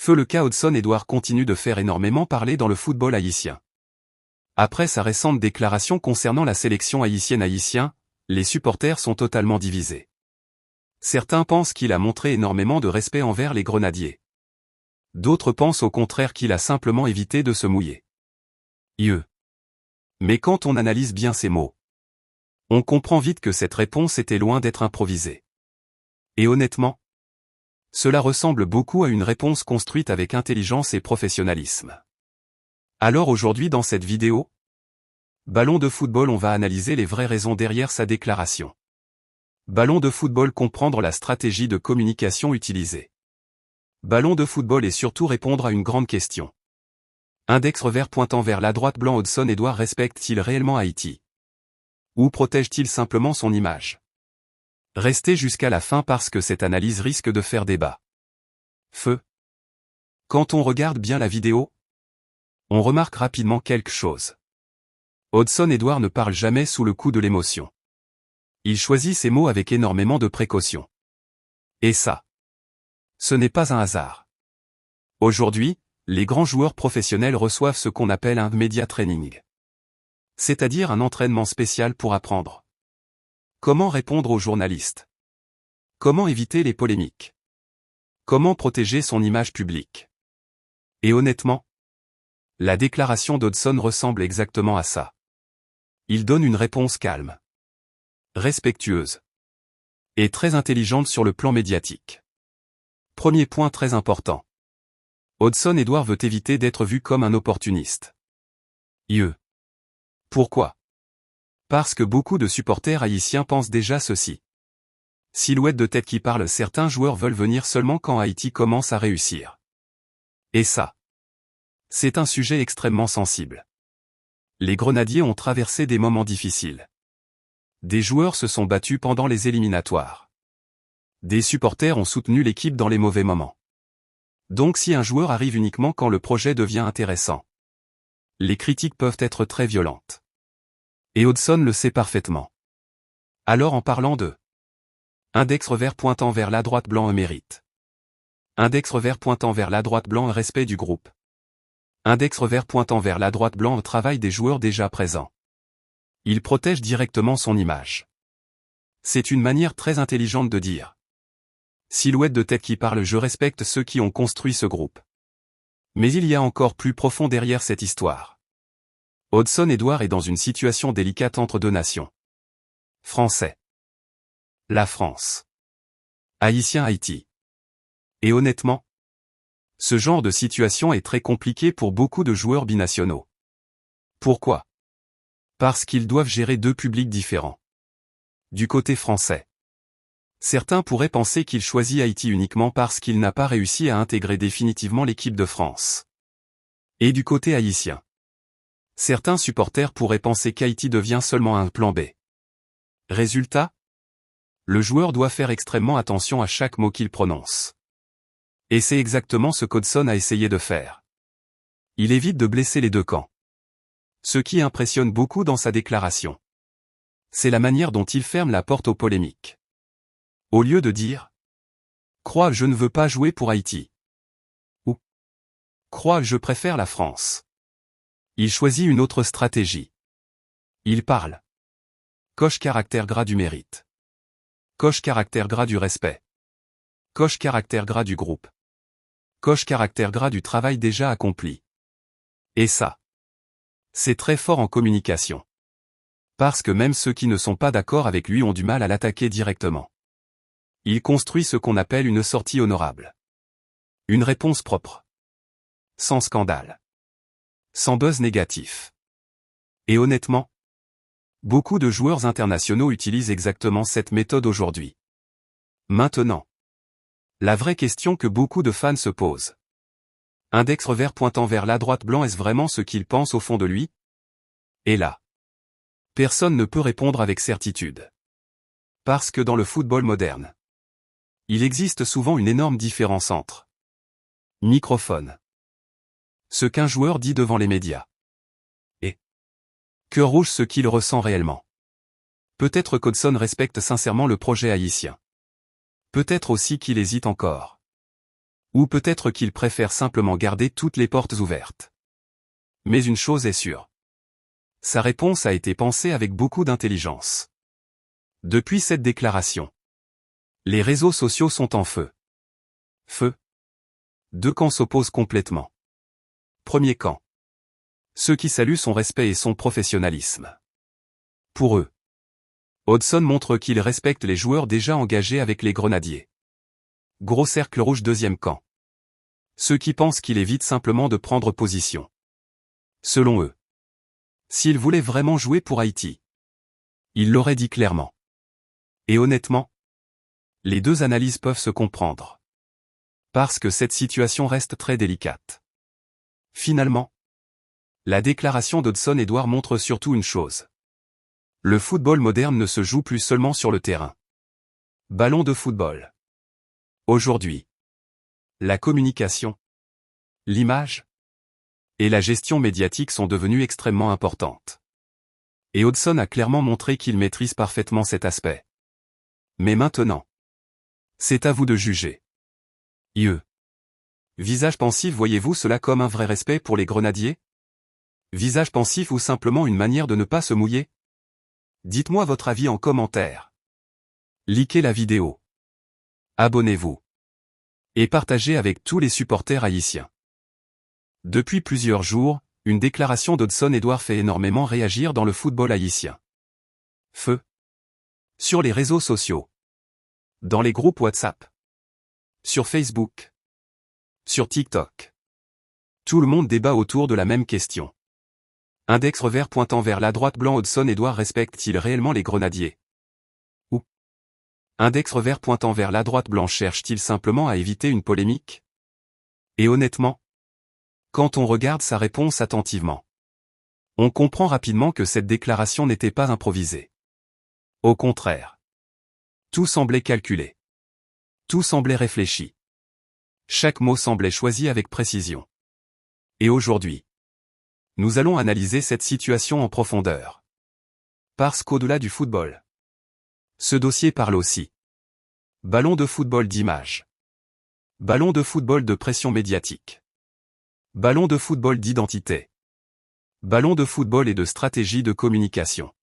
Feu le cas Hudson-Edouard continue de faire énormément parler dans le football haïtien. Après sa récente déclaration concernant la sélection haïtienne, les supporters sont totalement divisés. Certains pensent qu'il a montré énormément de respect envers les Grenadiers. D'autres pensent au contraire qu'il a simplement évité de se mouiller. Mais quand on analyse bien ces mots, on comprend vite que cette réponse était loin d'être improvisée. Et honnêtement, cela ressemble beaucoup à une réponse construite avec intelligence et professionnalisme. Alors aujourd'hui dans cette vidéo, Ballon de football, on va analyser les vraies raisons derrière sa déclaration. Ballon de football, comprendre la stratégie de communication utilisée. Ballon de football et surtout répondre à une grande question. Index revers pointant vers la droite blanc, Hudson-Edouard respecte-t-il réellement Haïti? Ou protège-t-il simplement son image? Restez jusqu'à la fin parce que cette analyse risque de faire débat. Feu. Quand on regarde bien la vidéo, on remarque rapidement quelque chose. Hudson-Edouard ne parle jamais sous le coup de l'émotion. Il choisit ses mots avec énormément de précaution. Et ça, ce n'est pas un hasard. Aujourd'hui, les grands joueurs professionnels reçoivent ce qu'on appelle un media training. C'est-à-dire un entraînement spécial pour apprendre. Comment répondre aux journalistes? Comment éviter les polémiques? Comment protéger son image publique? Et honnêtement, la déclaration d'Hudson ressemble exactement à ça. Il donne une réponse calme, respectueuse et très intelligente sur le plan médiatique. Premier point très important. Hudson-Edouard veut éviter d'être vu comme un opportuniste. Pourquoi? Parce que beaucoup de supporters haïtiens pensent déjà ceci. Silhouette de tête qui parle, certains joueurs veulent venir seulement quand Haïti commence à réussir. Et ça, c'est un sujet extrêmement sensible. Les Grenadiers ont traversé des moments difficiles. Des joueurs se sont battus pendant les éliminatoires. Des supporters ont soutenu l'équipe dans les mauvais moments. Donc si un joueur arrive uniquement quand le projet devient intéressant, les critiques peuvent être très violentes. Et Hudson le sait parfaitement. Alors en parlant de index revers pointant vers la droite blanc, mérite. Index revers pointant vers la droite blanc, respect du groupe. Index revers pointant vers la droite blanc, travail des joueurs déjà présents. Il protège directement son image. C'est une manière très intelligente de dire. Silhouette de tête qui parle, je respecte ceux qui ont construit ce groupe. Mais il y a encore plus profond derrière cette histoire. Hudson-Edouard est dans une situation délicate entre deux nations. Français. La France. Haïtien, Haïti. Et honnêtement, ce genre de situation est très compliqué pour beaucoup de joueurs binationaux. Pourquoi? Parce qu'ils doivent gérer deux publics différents. Du côté français, certains pourraient penser qu'il choisit Haïti uniquement parce qu'il n'a pas réussi à intégrer définitivement l'équipe de France. Et du côté haïtien, certains supporters pourraient penser qu'Haïti devient seulement un plan B. Résultat? Le joueur doit faire extrêmement attention à chaque mot qu'il prononce. Et c'est exactement ce qu'Hudson a essayé de faire. Il évite de blesser les deux camps. Ce qui impressionne beaucoup dans sa déclaration, c'est la manière dont il ferme la porte aux polémiques. Au lieu de dire « Crois, je ne veux pas jouer pour Haïti » ou « Crois, je préfère la France », il choisit une autre stratégie. Il parle. Coche caractère gras du mérite. Coche caractère gras du respect. Coche caractère gras du groupe. Coche caractère gras du travail déjà accompli. Et ça, c'est très fort en communication. Parce que même ceux qui ne sont pas d'accord avec lui ont du mal à l'attaquer directement. Il construit ce qu'on appelle une sortie honorable. Une réponse propre. Sans scandale. Sans buzz négatif. Et honnêtement, beaucoup de joueurs internationaux utilisent exactement cette méthode aujourd'hui. Maintenant, la vraie question que beaucoup de fans se posent. Index revers pointant vers la droite blanc, est-ce vraiment ce qu'il pense au fond de lui? Et là, personne ne peut répondre avec certitude. Parce que dans le football moderne, il existe souvent une énorme différence entre microphone, ce qu'un joueur dit devant les médias, et cœur rouge, ce qu'il ressent réellement. Peut-être qu'Hudson respecte sincèrement le projet haïtien. Peut-être aussi qu'il hésite encore. Ou peut-être qu'il préfère simplement garder toutes les portes ouvertes. Mais une chose est sûre. Sa réponse a été pensée avec beaucoup d'intelligence. Depuis cette déclaration, les réseaux sociaux sont en feu. Feu. Deux camps s'opposent complètement. Premier camp. Ceux qui saluent son respect et son professionnalisme. Pour eux, Hodgson montre qu'il respecte les joueurs déjà engagés avec les Grenadiers. Gros cercle rouge. Deuxième camp. Ceux qui pensent qu'il évite simplement de prendre position. Selon eux, s'il voulait vraiment jouer pour Haïti, il l'aurait dit clairement. Et honnêtement, les deux analyses peuvent se comprendre. Parce que cette situation reste très délicate. Finalement, la déclaration d'Hodgson Edouard montre surtout une chose. Le football moderne ne se joue plus seulement sur le terrain. Ballon de football. Aujourd'hui, la communication, l'image et la gestion médiatique sont devenues extrêmement importantes. Et Hodgson a clairement montré qu'il maîtrise parfaitement cet aspect. Mais maintenant, c'est à vous de juger. Visage pensif. Voyez-vous cela comme un vrai respect pour les Grenadiers? Visage pensif ou simplement une manière de ne pas se mouiller? Dites-moi votre avis en commentaire. Likez la vidéo. Abonnez-vous. Et partagez avec tous les supporters haïtiens. Depuis plusieurs jours, une déclaration d'Hodgson Edouard fait énormément réagir dans le football haïtien. Feu. Sur les réseaux sociaux. Dans les groupes WhatsApp. Sur Facebook. Sur TikTok. Tout le monde débat autour de la même question. Index revers pointant vers la droite blanc. Hodgson Edouard respecte-t-il réellement les Grenadiers? Ou index revers pointant vers la droite blanc cherche-t-il simplement à éviter une polémique? Et honnêtement, quand on regarde sa réponse attentivement, on comprend rapidement que cette déclaration n'était pas improvisée. Au contraire, tout semblait calculé. Tout semblait réfléchi. Chaque mot semblait choisi avec précision. Et aujourd'hui, nous allons analyser cette situation en profondeur. Parce qu'au-delà du football, ce dossier parle aussi. Ballon de football d'image. Ballon de football de pression médiatique. Ballon de football d'identité. Ballon de football et de stratégie de communication.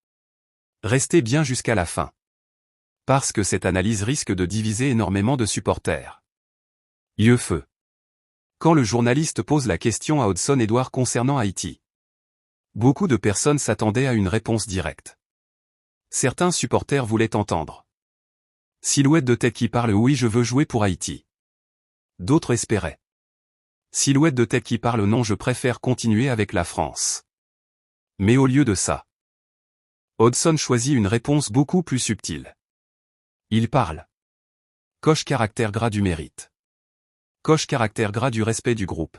Restez bien jusqu'à la fin. Parce que cette analyse risque de diviser énormément de supporters. Feu. Quand le journaliste pose la question à Hodgson Edouard concernant Haïti, beaucoup de personnes s'attendaient à une réponse directe. Certains supporters voulaient entendre. Silhouette de tête qui parle. Oui, je veux jouer pour Haïti. D'autres espéraient. Silhouette de tête qui parle. Non, je préfère continuer avec la France. Mais au lieu de ça, Hodgson choisit une réponse beaucoup plus subtile. Il parle. Coche caractère gras du mérite. Coche caractère gras du respect du groupe.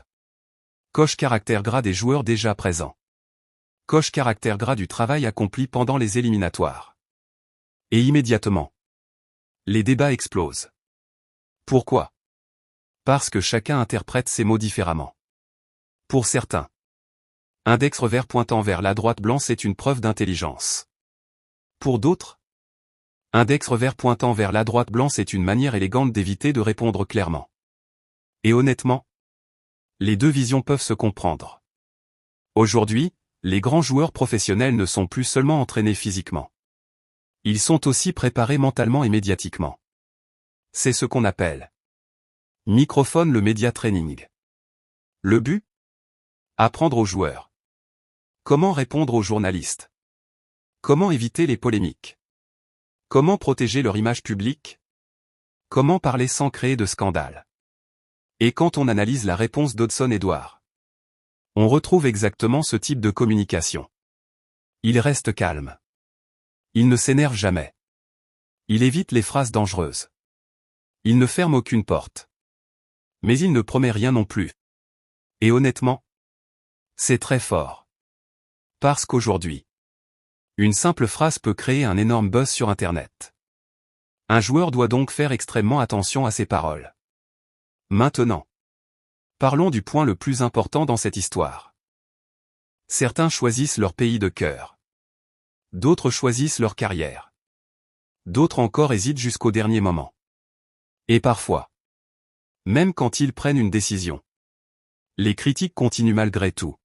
Coche caractère gras des joueurs déjà présents. Coche caractère gras du travail accompli pendant les éliminatoires. Et immédiatement, les débats explosent. Pourquoi? Parce que chacun interprète ces mots différemment. Pour certains, index revers pointant vers la droite blanc c'est une preuve d'intelligence. Pour d'autres, index revers pointant vers la droite blanc c'est une manière élégante d'éviter de répondre clairement. Et honnêtement, les deux visions peuvent se comprendre. Aujourd'hui, les grands joueurs professionnels ne sont plus seulement entraînés physiquement. Ils sont aussi préparés mentalement et médiatiquement. C'est ce qu'on appelle microphone le média training. Le but? Apprendre aux joueurs. Comment répondre aux journalistes? Comment éviter les polémiques? Comment protéger leur image publique? Comment parler sans créer de scandale? Et quand on analyse la réponse d'Hodgson Edouard, on retrouve exactement ce type de communication. Il reste calme. Il ne s'énerve jamais. Il évite les phrases dangereuses. Il ne ferme aucune porte. Mais il ne promet rien non plus. Et honnêtement, c'est très fort. Parce qu'aujourd'hui, une simple phrase peut créer un énorme buzz sur Internet. Un joueur doit donc faire extrêmement attention à ses paroles. Maintenant, parlons du point le plus important dans cette histoire. Certains choisissent leur pays de cœur. D'autres choisissent leur carrière. D'autres encore hésitent jusqu'au dernier moment. Et parfois, Même quand ils prennent une décision. Les critiques continuent malgré tout.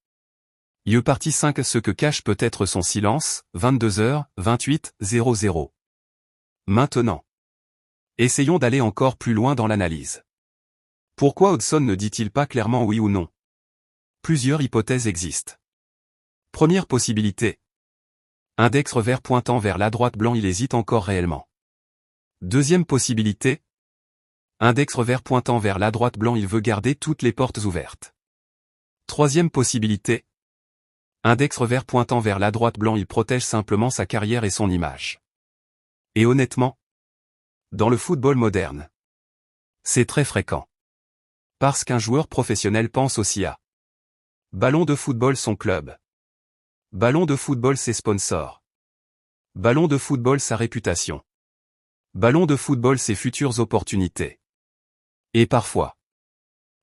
Partie 5 Ce que cache peut-être son silence, 22h28:00. Maintenant. Essayons d'aller encore plus loin dans l'analyse. Pourquoi Hodgson ne dit-il pas clairement oui ou non? Plusieurs hypothèses existent. Première possibilité. Index revers pointant vers la droite blanc, il hésite encore réellement. Deuxième possibilité. Index revers pointant vers la droite blanc, il veut garder toutes les portes ouvertes. Troisième possibilité. Index revers pointant vers la droite blanc, il protège simplement sa carrière et son image. Et honnêtement, dans le football moderne, c'est très fréquent. Parce qu'un joueur professionnel pense aussi à ballon de football son club. Ballon de football ses sponsors. Ballon de football sa réputation. Ballon de football ses futures opportunités. Et parfois,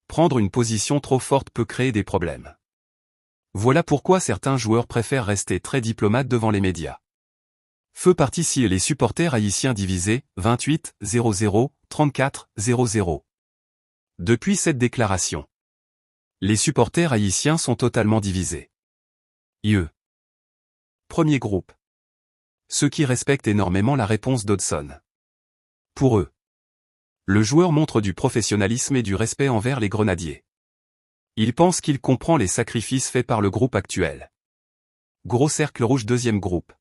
prendre une position trop forte peut créer des problèmes. Voilà pourquoi certains joueurs préfèrent rester très diplomates devant les médias. Feu partie si les supporters haïtiens divisés, 28:00, 34:00. Depuis cette déclaration, les supporters haïtiens sont totalement divisés. Premier groupe. Ceux qui respectent énormément la réponse d'Hodgson. Pour eux, le joueur montre du professionnalisme et du respect envers les grenadiers. Il pense qu'il comprend les sacrifices faits par le groupe actuel. Gros cercle rouge. Deuxième groupe.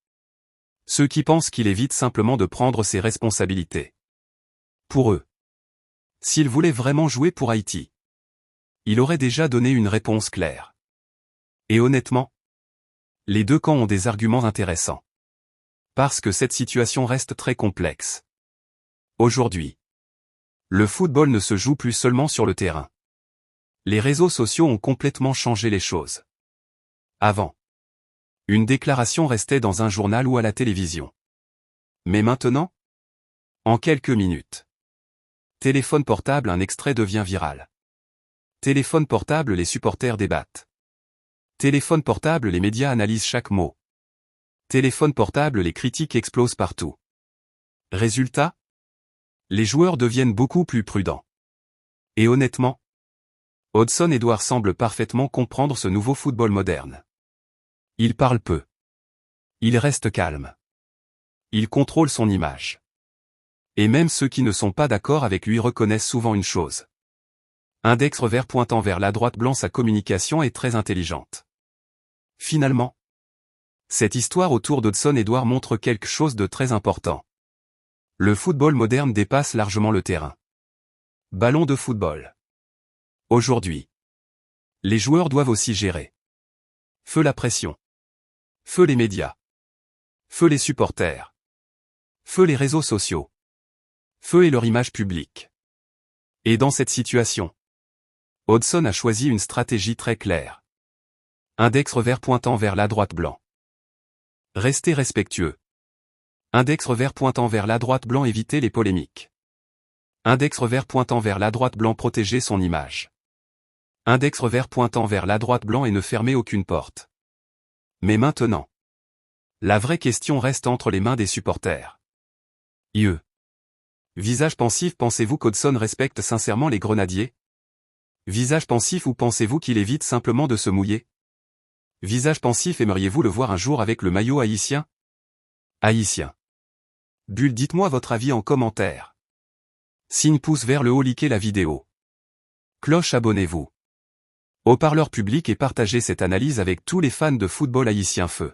Ceux qui pensent qu'il évite simplement de prendre ses responsabilités. Pour eux, s'il voulait vraiment jouer pour Haïti, il aurait déjà donné une réponse claire. Et honnêtement, les deux camps ont des arguments intéressants. Parce que cette situation reste très complexe. Aujourd'hui, le football ne se joue plus seulement sur le terrain. Les réseaux sociaux ont complètement changé les choses. Avant, une déclaration restait dans un journal ou à la télévision. Mais maintenant, en quelques minutes, téléphone portable, un extrait devient viral. Téléphone portable, les supporters débattent. Téléphone portable, les médias analysent chaque mot. Téléphone portable, les critiques explosent partout. Résultat, les joueurs deviennent beaucoup plus prudents. Et honnêtement, Hodgson Edouard semble parfaitement comprendre ce nouveau football moderne. Il parle peu. Il reste calme. Il contrôle son image. Et même ceux qui ne sont pas d'accord avec lui reconnaissent souvent une chose. Index revers pointant vers la droite blanc, sa communication est très intelligente. Finalement, cette histoire autour d'Hodgson Edouard montre quelque chose de très important. Le football moderne dépasse largement le terrain. Ballon de football. Aujourd'hui, les joueurs doivent aussi gérer. Feu la pression. Feu les médias. Feu les supporters. Feu les réseaux sociaux. Feu et leur image publique. Et dans cette situation, Hodgson a choisi une stratégie très claire. Index revers pointant vers la droite blanc. Restez respectueux. Index revers pointant vers la droite blanc, éviter les polémiques. Index revers pointant vers la droite blanc, protéger son image. Index revers pointant vers la droite blanc et ne fermer aucune porte. Mais maintenant, la vraie question reste entre les mains des supporters. Visage pensif, pensez-vous qu'Hodgson respecte sincèrement les grenadiers? Visage pensif, ou pensez-vous qu'il évite simplement de se mouiller? Visage pensif, aimeriez-vous le voir un jour avec le maillot haïtien? Haïtien. Bulle, dites-moi votre avis en commentaire. Signe pouce vers le haut, likez la vidéo. Cloche, abonnez-vous. Haut-parleur public et partagez cette analyse avec tous les fans de football haïtien. Feu.